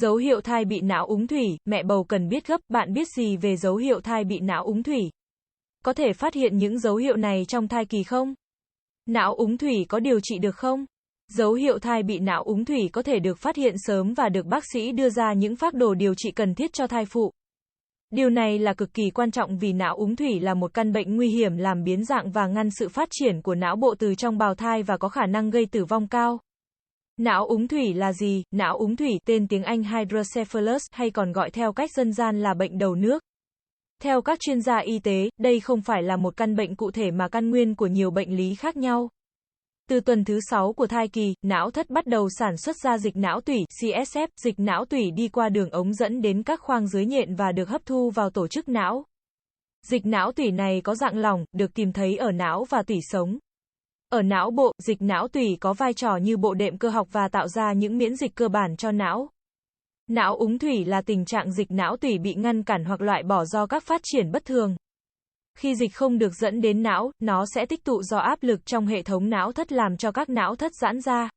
Dấu hiệu thai bị não úng thủy, mẹ bầu cần biết gấp, bạn biết gì về dấu hiệu thai bị não úng thủy? Có thể phát hiện những dấu hiệu này trong thai kỳ không? Não úng thủy có điều trị được không? Dấu hiệu thai bị não úng thủy có thể được phát hiện sớm và được bác sĩ đưa ra những phác đồ điều trị cần thiết cho thai phụ. Điều này là cực kỳ quan trọng vì não úng thủy là một căn bệnh nguy hiểm làm biến dạng và ngăn sự phát triển của não bộ từ trong bào thai và có khả năng gây tử vong cao. Não úng thủy là gì? Não úng thủy, tên tiếng Anh hydrocephalus, hay còn gọi theo cách dân gian là bệnh đầu nước. Theo các chuyên gia y tế, đây không phải là một căn bệnh cụ thể mà căn nguyên của nhiều bệnh lý khác nhau. Từ tuần thứ 6 của thai kỳ, não thất bắt đầu sản xuất ra dịch não tủy, CSF, dịch não tủy đi qua đường ống dẫn đến các khoang dưới nhện và được hấp thu vào tổ chức não. Dịch não tủy này có dạng lỏng, được tìm thấy ở não và tủy sống. Ở não bộ, dịch não tủy có vai trò như bộ đệm cơ học và tạo ra những miễn dịch cơ bản cho não. Não úng thủy là tình trạng dịch não tủy bị ngăn cản hoặc loại bỏ do các phát triển bất thường. Khi dịch không được dẫn đến não, nó sẽ tích tụ do áp lực trong hệ thống não thất làm cho các não thất giãn ra.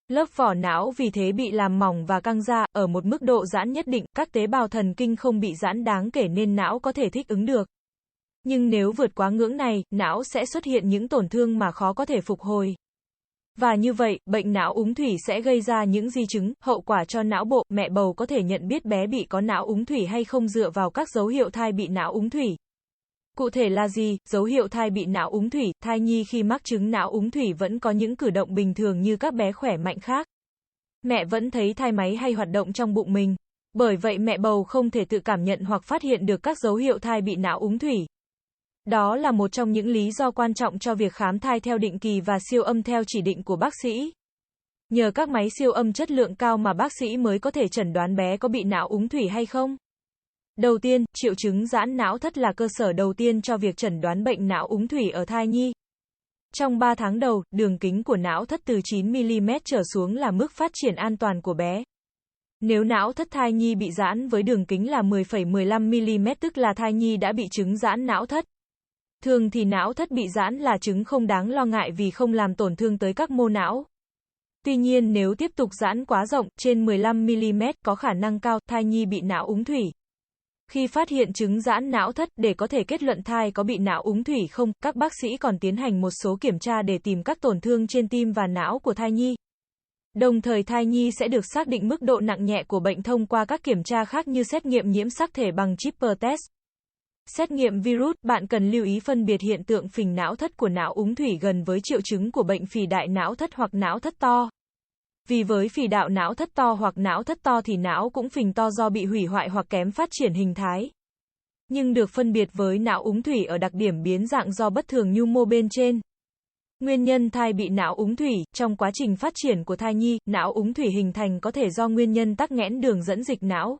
Lớp vỏ não vì thế bị làm mỏng và căng ra, ở một mức độ giãn nhất định, các tế bào thần kinh không bị giãn đáng kể nên não có thể thích ứng được. Nhưng nếu vượt quá ngưỡng này, não sẽ xuất hiện những tổn thương mà khó có thể phục hồi. Và như vậy, bệnh não úng thủy sẽ gây ra những di chứng, hậu quả cho não bộ. Mẹ bầu có thể nhận biết bé bị có não úng thủy hay không dựa vào các dấu hiệu thai bị não úng thủy. Cụ thể là gì? Dấu hiệu thai bị não úng thủy, thai nhi khi mắc chứng não úng thủy vẫn có những cử động bình thường như các bé khỏe mạnh khác. Mẹ vẫn thấy thai máy hay hoạt động trong bụng mình. Bởi vậy mẹ bầu không thể tự cảm nhận hoặc phát hiện được các dấu hiệu thai bị não úng thủy. Đó là một trong những lý do quan trọng cho việc khám thai theo định kỳ và siêu âm theo chỉ định của bác sĩ. Nhờ các máy siêu âm chất lượng cao mà bác sĩ mới có thể chẩn đoán bé có bị não úng thủy hay không. Đầu tiên, triệu chứng giãn não thất là cơ sở đầu tiên cho việc chẩn đoán bệnh não úng thủy ở thai nhi. Trong 3 tháng đầu, đường kính của não thất từ 9mm trở xuống là mức phát triển an toàn của bé. Nếu não thất thai nhi bị giãn với đường kính là 10,15mm tức là thai nhi đã bị chứng giãn não thất. Thường thì não thất bị giãn là chứng không đáng lo ngại vì không làm tổn thương tới các mô não. Tuy nhiên nếu tiếp tục giãn quá rộng, trên 15mm, có khả năng cao, thai nhi bị não úng thủy. Khi phát hiện chứng giãn não thất, để có thể kết luận thai có bị não úng thủy không, các bác sĩ còn tiến hành một số kiểm tra để tìm các tổn thương trên tim và não của thai nhi. Đồng thời thai nhi sẽ được xác định mức độ nặng nhẹ của bệnh thông qua các kiểm tra khác như xét nghiệm nhiễm sắc thể bằng Chipper test. Xét nghiệm virus, bạn cần lưu ý phân biệt hiện tượng phình não thất của não úng thủy gần với triệu chứng của bệnh phì đại não thất hoặc não thất to. Vì với phì đại não thất to hoặc não thất to thì não cũng phình to do bị hủy hoại hoặc kém phát triển hình thái. Nhưng được phân biệt với não úng thủy ở đặc điểm biến dạng do bất thường nhu mô bên trên. Nguyên nhân thai bị não úng thủy, trong quá trình phát triển của thai nhi, não úng thủy hình thành có thể do nguyên nhân tắc nghẽn đường dẫn dịch não.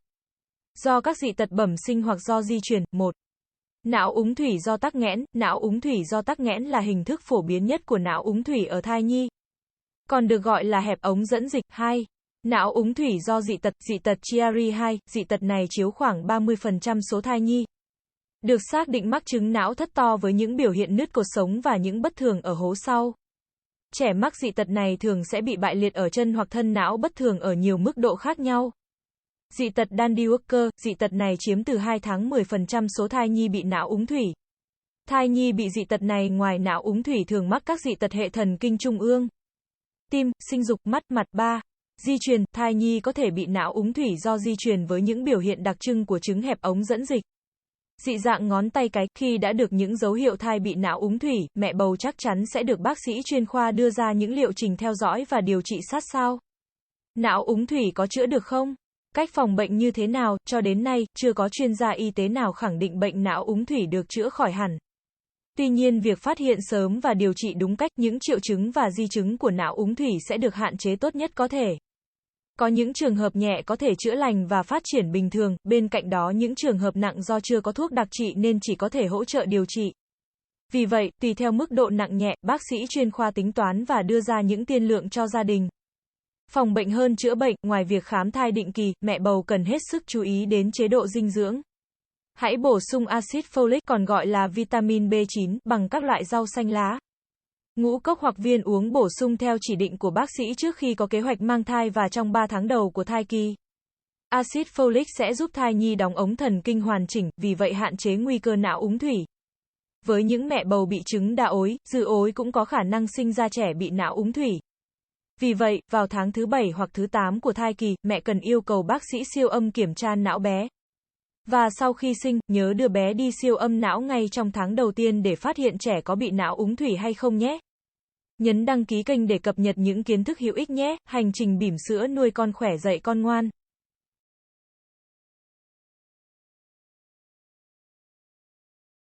Do các dị tật bẩm sinh hoặc do di truyền. 1. Não úng thủy do tắc nghẽn. Não úng thủy do tắc nghẽn là hình thức phổ biến nhất của não úng thủy ở thai nhi. Còn được gọi là hẹp ống dẫn dịch. 2. Não úng thủy do dị tật Chiari-2, dị tật này chiếu khoảng 30% số thai nhi. Được xác định mắc chứng não thất to với những biểu hiện nứt cột sống và những bất thường ở hố sau. Trẻ mắc dị tật này thường sẽ bị bại liệt ở chân hoặc thân não bất thường ở nhiều mức độ khác nhau. Dị tật Dandy-Walker, dị tật này chiếm từ 2 tháng 10% số thai nhi bị não úng thủy. Thai nhi bị dị tật này ngoài não úng thủy thường mắc các dị tật hệ thần kinh trung ương, tim, sinh dục, mắt, mặt. 3. Di truyền, thai nhi có thể bị não úng thủy do di truyền với những biểu hiện đặc trưng của chứng hẹp ống dẫn dịch. Dị dạng ngón tay cái. Khi đã được những dấu hiệu thai bị não úng thủy, mẹ bầu chắc chắn sẽ được bác sĩ chuyên khoa đưa ra những liệu trình theo dõi và điều trị sát sao. Não úng thủy có chữa được không? Cách phòng bệnh như thế nào? Cho đến nay, chưa có chuyên gia y tế nào khẳng định bệnh não úng thủy được chữa khỏi hẳn. Tuy nhiên việc phát hiện sớm và điều trị đúng cách, những triệu chứng và di chứng của não úng thủy sẽ được hạn chế tốt nhất có thể. Có những trường hợp nhẹ có thể chữa lành và phát triển bình thường, bên cạnh đó những trường hợp nặng do chưa có thuốc đặc trị nên chỉ có thể hỗ trợ điều trị. Vì vậy, tùy theo mức độ nặng nhẹ, bác sĩ chuyên khoa tính toán và đưa ra những tiên lượng cho gia đình. Phòng bệnh hơn chữa bệnh, ngoài việc khám thai định kỳ, mẹ bầu cần hết sức chú ý đến chế độ dinh dưỡng. Hãy bổ sung axit folic, còn gọi là vitamin B9, bằng các loại rau xanh lá, ngũ cốc hoặc viên uống bổ sung theo chỉ định của bác sĩ trước khi có kế hoạch mang thai và trong 3 tháng đầu của thai kỳ. Axit folic sẽ giúp thai nhi đóng ống thần kinh hoàn chỉnh, vì vậy hạn chế nguy cơ não úng thủy. Với những mẹ bầu bị chứng đa ối, dư ối cũng có khả năng sinh ra trẻ bị não úng thủy. Vì vậy, vào tháng thứ 7 hoặc thứ 8 của thai kỳ, mẹ cần yêu cầu bác sĩ siêu âm kiểm tra não bé. Và sau khi sinh, nhớ đưa bé đi siêu âm não ngay trong tháng đầu tiên để phát hiện trẻ có bị não úng thủy hay không nhé. Nhấn đăng ký kênh để cập nhật những kiến thức hữu ích nhé. Hành trình bỉm sữa nuôi con khỏe dạy con ngoan.